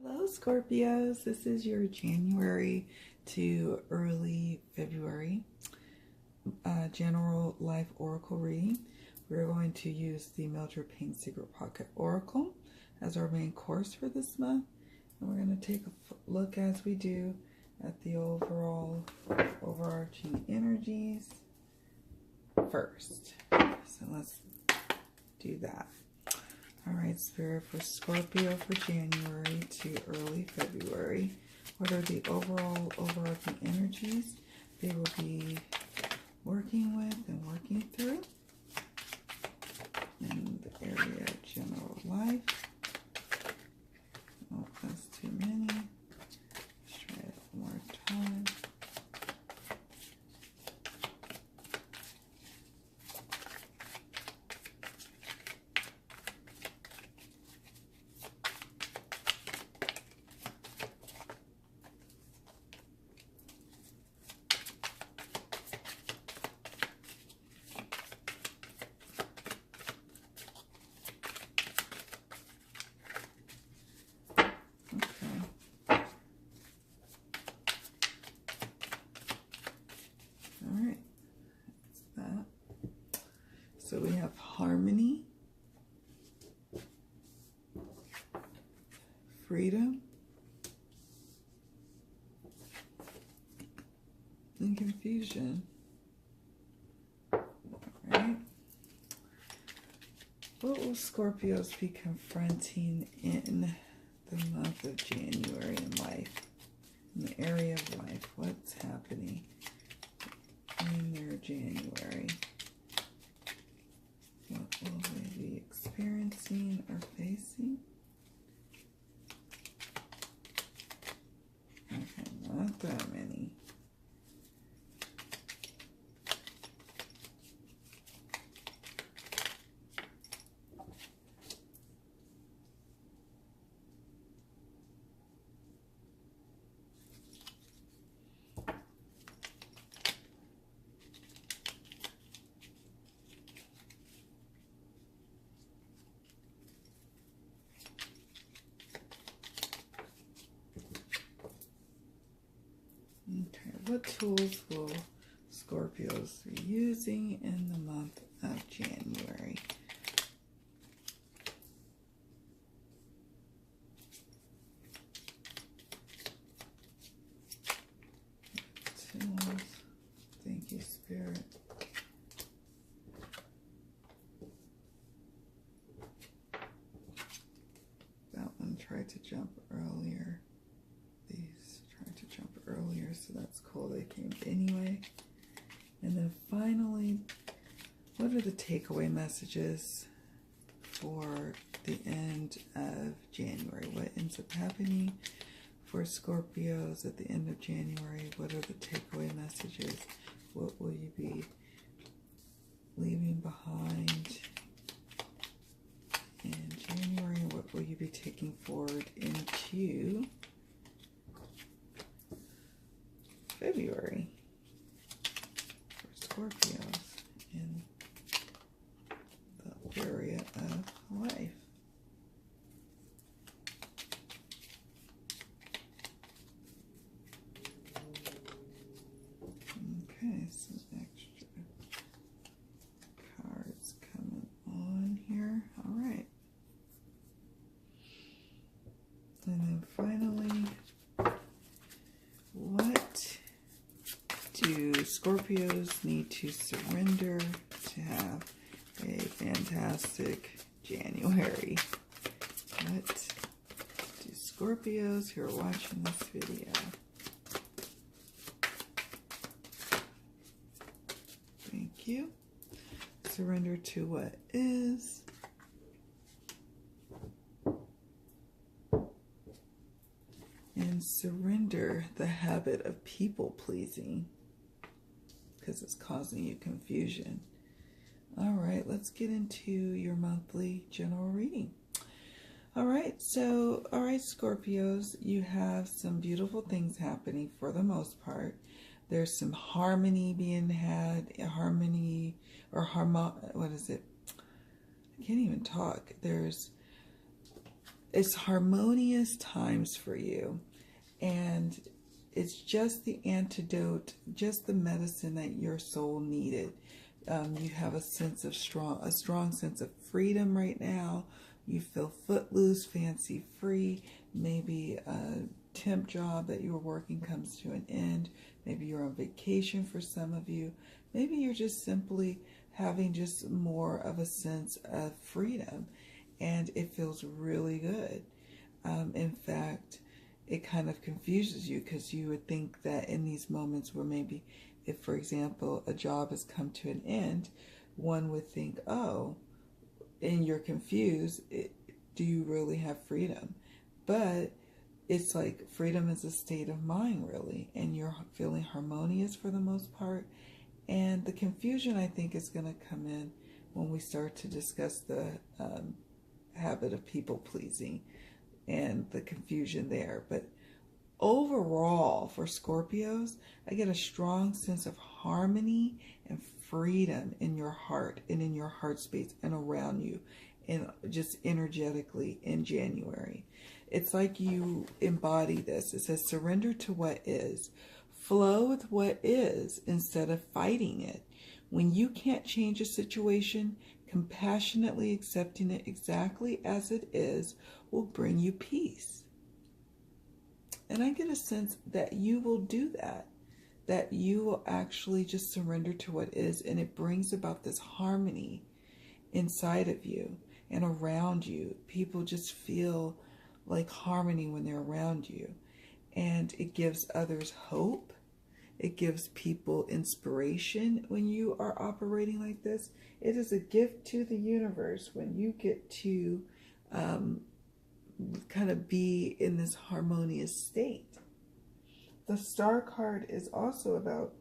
Hello Scorpios, this is your January to early February general life oracle reading. We're going to use the Mildred Payne Secret Pocket Oracle as our main course for this month, and we're going to take a look as we do at the overall overarching energies first. So let's do that. All right, Spirit, for Scorpio for January to early February, what are the overall overarching energies they will be working with and working through in the area of general life? Oh, that's too many. Let's try it one more time. So we have harmony, freedom, and confusion. All right. What will Scorpios be confronting in the month of January in life, in the area of life? What's happening in their January? What will they be experiencing or facing? Okay, not that many. Okay, what tools will Scorpios be using in the month of January? Tools. Thank you, Spirit. That one tried to jump earlier. These tried to jump earlier, so that's cool. They came anyway. And then finally, what are the takeaway messages for the end of January? What ends up happening for Scorpios at the end of January? What are the takeaway messages? What will you be leaving behind in January? And what will you be taking forward into February for Scorpios in the area of life? Okay, some extra cards coming on here. All right. And then finally, what do Scorpios need to surrender to have a fantastic January? What do Scorpios who are watching this video you surrender to what is, and surrender the habit of people pleasing because it's causing you confusion? All right, let's get into your monthly general reading. All right, Scorpios, you have some beautiful things happening for the most part. There's some harmony being had, what is it? I can't even talk. There's it's harmonious times for you. And it's just the antidote, just the medicine that your soul needed. You have a strong sense of freedom right now. You feel footloose, fancy free. Maybe a temp job that you were working comes to an end. Maybe you're on vacation for some of you. Maybe you're just simply having just more of a sense of freedom, and it feels really good. In fact, it kind of confuses you, because you would think that in these moments where maybe if, for example, a job has come to an end, one would think, oh, and you're confused, do you really have freedom? But it's like freedom is a state of mind, really, and you're feeling harmonious for the most part. And the confusion, I think, is going to come in when we start to discuss the habit of people pleasing and the confusion there. But overall, for Scorpios, I get a strong sense of harmony and freedom in your heart and in your heart space and around you, and just energetically in January. It's like you embody this. It says surrender to what is. Flow with what is instead of fighting it. When you can't change a situation, compassionately accepting it exactly as it is will bring you peace. And I get a sense that you will do that you will actually just surrender to what is, and it brings about this harmony inside of you and around you. People just feel like harmony when they're around you, and it gives others hope. It gives people inspiration when you are operating like this. It is a gift to the universe when you get to kind of be in this harmonious state. The Star card is also about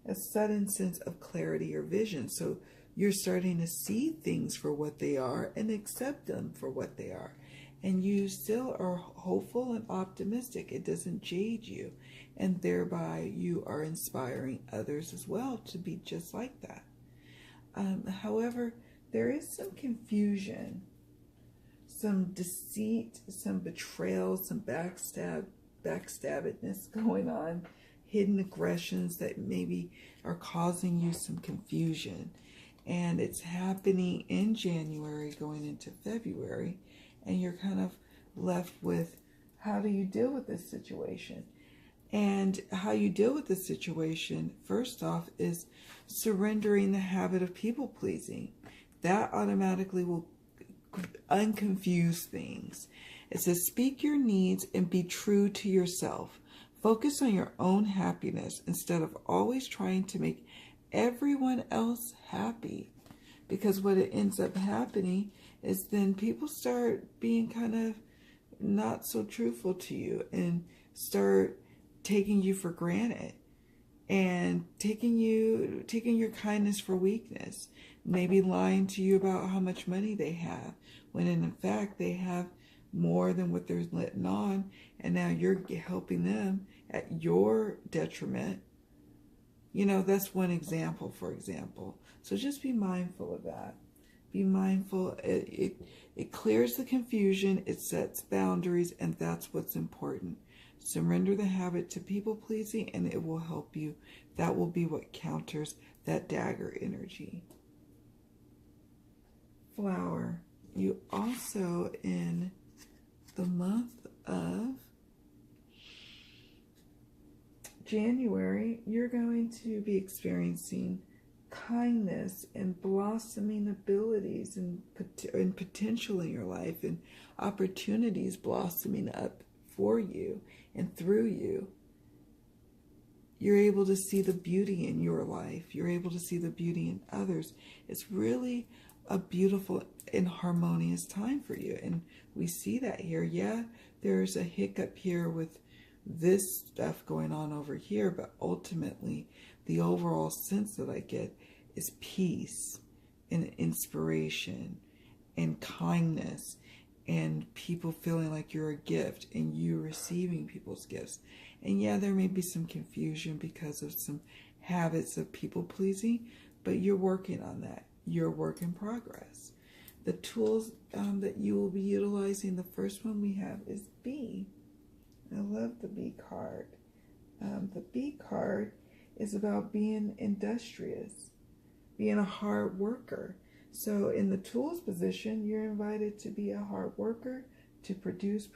a sudden sense of clarity or vision. So you're starting to see things for what they are and accept them for what they are. And you still are hopeful and optimistic. It doesn't jade you. And thereby you are inspiring others as well to be just like that. However, there is some confusion, some deceit, some betrayal, some backstabbedness going on, hidden aggressions that maybe are causing you some confusion. And it's happening in January going into February. And you're kind of left with, how do you deal with this situation? And how you deal with this situation, first off, is surrendering the habit of people pleasing. That automatically will unconfuse things. It says, speak your needs and be true to yourself. Focus on your own happiness instead of always trying to make everyone else happy. Because what it ends up happening is then people start being kind of not so truthful to you and start taking you for granted and taking your kindness for weakness. Maybe lying to you about how much money they have, when in fact they have more than what they're letting on, and now you're helping them at your detriment. You know, that's one example, for example. So just be mindful of that. Be mindful. It clears the confusion. It sets boundaries, and that's what's important. Surrender the habit to people pleasing, and it will help you. That will be what counters that dagger energy. Flower. You also, in the month of January, you're going to be experiencing kindness and blossoming abilities and potential in your life, and opportunities blossoming up for you and through you. You're able to see the beauty in your life. You're able to see the beauty in others. It's really a beautiful and harmonious time for you. And we see that here. Yeah, there's a hiccup here with this stuff going on over here, but ultimately the overall sense that I get is peace and inspiration and kindness, and people feeling like you're a gift and you receiving people's gifts. And yeah, there may be some confusion because of some habits of people pleasing, but you're working on that. You're a work in progress. The tools that you will be utilizing, the first one we have is B. I love the B card. The B card is about being industrious, being a hard worker. So in the tools position, you're invited to be a hard worker, to produce,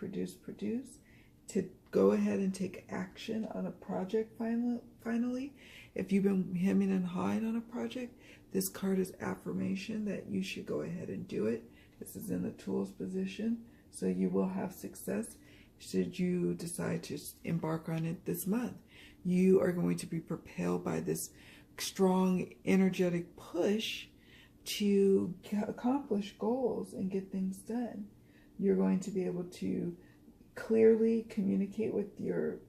to go ahead and take action on a project finally. If you've been hemming and hawing on a project, this card is affirmation that you should go ahead and do it. This is in the tools position, so you will have success should you decide to embark on it this month. You are going to be propelled by this strong, energetic push to accomplish goals and get things done. You're going to be able to clearly communicate with your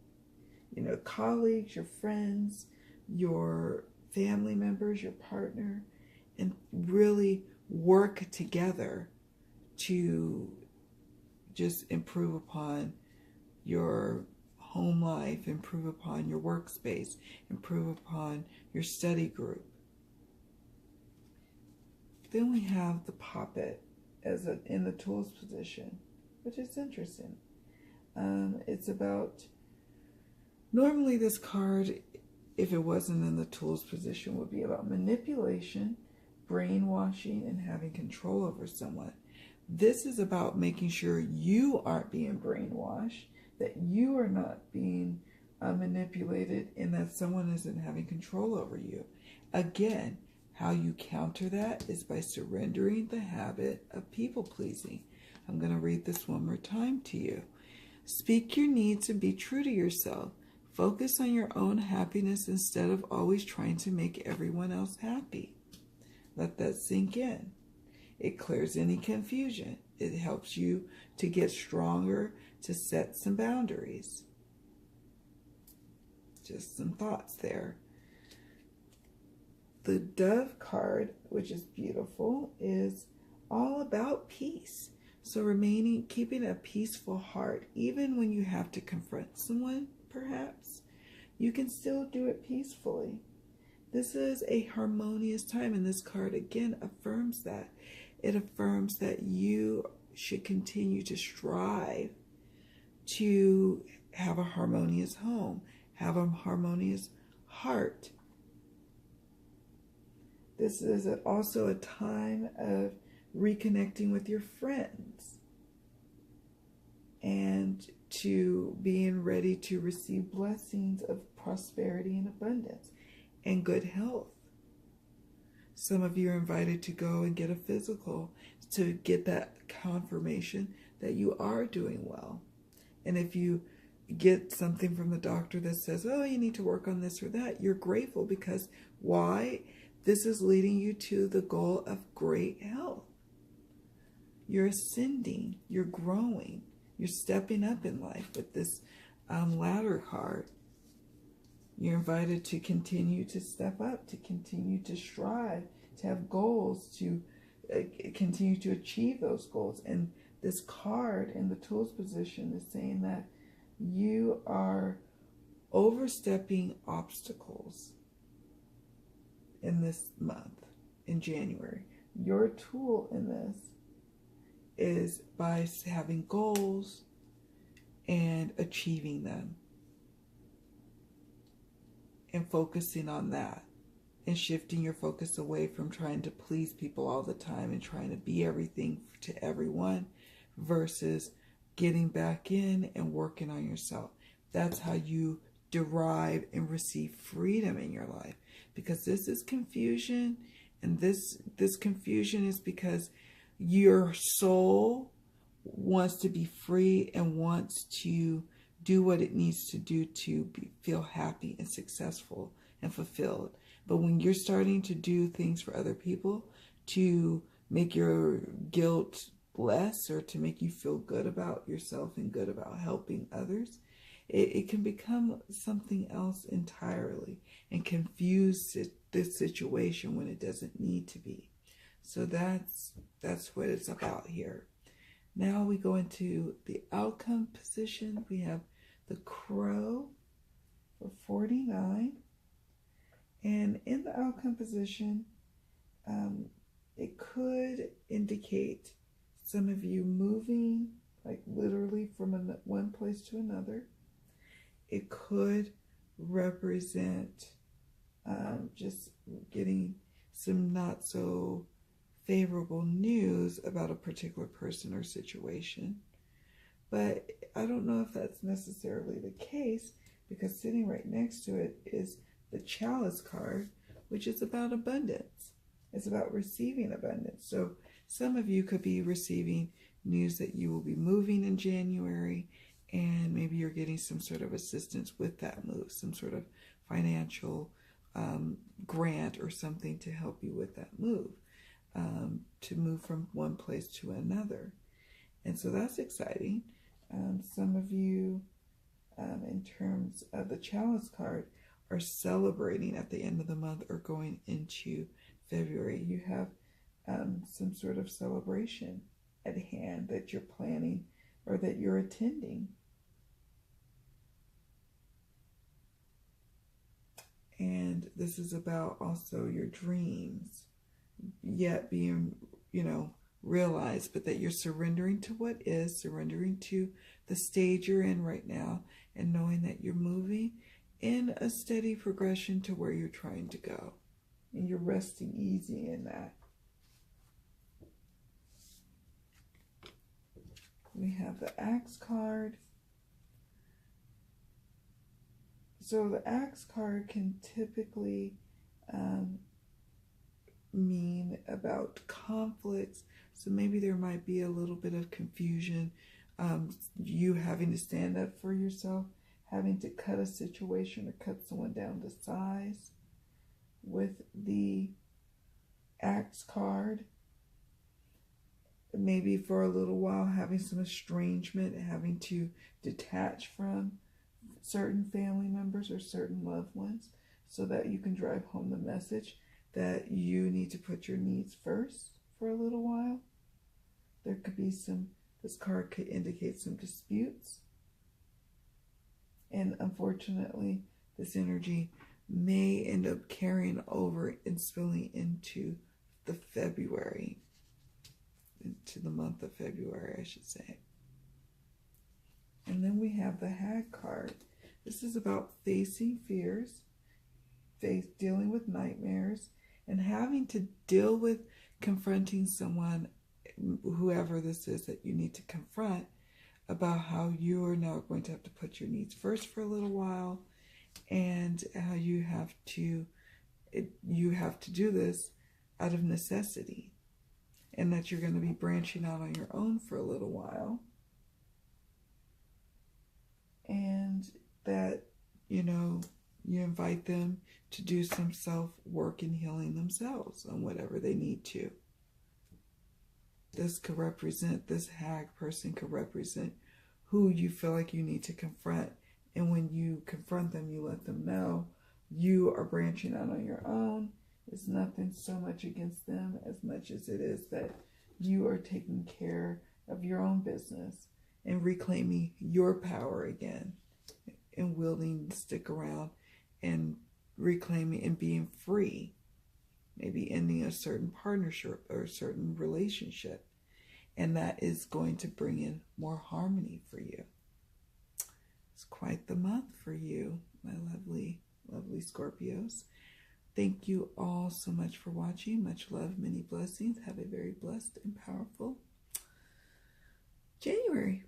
colleagues, your friends, your family members, your partner, and really work together to just improve upon your home life, improve upon your workspace, improve upon your study group. Then we have the puppet in the tools position, which is interesting. It's about, normally this card, if it wasn't in the tools position, would be about manipulation, brainwashing, and having control over someone. This is about making sure you aren't being brainwashed, that you are not being manipulated, and that someone isn't having control over you. Again, how you counter that is by surrendering the habit of people-pleasing. I'm going to read this one more time to you. Speak your needs and be true to yourself. Focus on your own happiness instead of always trying to make everyone else happy. Let that sink in. It clears any confusion. It helps you to get stronger, to set some boundaries. Just some thoughts there. The Dove card, which is beautiful, is all about peace. So keeping a peaceful heart, even when you have to confront someone, perhaps, you can still do it peacefully. This is a harmonious time, and this card again affirms that. It affirms that you should continue to strive to have a harmonious home, have a harmonious heart. This is also a time of reconnecting with your friends and to being ready to receive blessings of prosperity and abundance and good health. Some of you are invited to go and get a physical to get that confirmation that you are doing well. And if you get something from the doctor that says, oh, you need to work on this or that, you're grateful because why? This is leading you to the goal of great health. You're ascending, you're growing, you're stepping up in life with this ladder card. You're invited to continue to step up, to continue to strive, to have goals, to continue to achieve those goals. And this card in the tools position is saying that you are overstepping obstacles in this month, in January. Your tool in this is by having goals and achieving them and focusing on that and shifting your focus away from trying to please people all the time and trying to be everything to everyone versus getting back in and working on yourself. That's how you derive and receive freedom in your life, because this is confusion, and this confusion is because your soul wants to be free and wants to do what it needs to do to feel happy and successful and fulfilled. But when you're starting to do things for other people to make your guilt less or to make you feel good about yourself and good about helping others, it can become something else entirely and confuse this situation when it doesn't need to be. So that's what it's about here. Now we go into the outcome position. We have the Crow for 49. And in the outcome position, it could indicate some of you moving, like literally from one place to another. It could represent just getting some not so favorable news about a particular person or situation. But I don't know if that's necessarily the case, because sitting right next to it is the Chalice card, which is about abundance. It's about receiving abundance. So some of you could be receiving news that you will be moving in January, and maybe you're getting some sort of assistance with that move, some sort of financial grant or something to help you with that move, to move from one place to another. And so that's exciting. Some of you, in terms of the Chalice card, are celebrating at the end of the month or going into February. You have some sort of celebration at hand that you're planning or that you're attending. And this is about also your dreams yet being, realized, but that you're surrendering to what is, surrendering to the stage you're in right now, and knowing that you're moving in a steady progression to where you're trying to go. And you're resting easy in that. We have the Axe card. So the Axe card can typically mean about conflicts. So maybe there might be a little bit of confusion, you having to stand up for yourself, having to cut a situation or cut someone down to size. With the Axe card, maybe for a little while having some estrangement, having to detach from certain family members or certain loved ones, so that you can drive home the message that you need to put your needs first for a little while. There could be this card could indicate some disputes. And unfortunately, this energy may end up carrying over and spilling into the month of February, I should say. And then we have the Hag card. This is about facing fears, dealing with nightmares, and having to deal with confronting someone, whoever this is that you need to confront, about how you are now going to have to put your needs first for a little while, and how you have to do this out of necessity, and that you're going to be branching out on your own for a little while, and that you invite them to do some self-work and healing themselves on whatever they need to. This Hag person could represent who you feel like you need to confront. And when you confront them, you let them know you are branching out on your own. It's nothing so much against them as much as it is that you are taking care of your own business and reclaiming your power again, and willing to stick around and reclaiming and being free, maybe ending a certain partnership or a certain relationship, and that is going to bring in more harmony for you. It's quite the month for you, my lovely, lovely Scorpios. Thank you all so much for watching. Much love, many blessings. Have a very blessed and powerful January.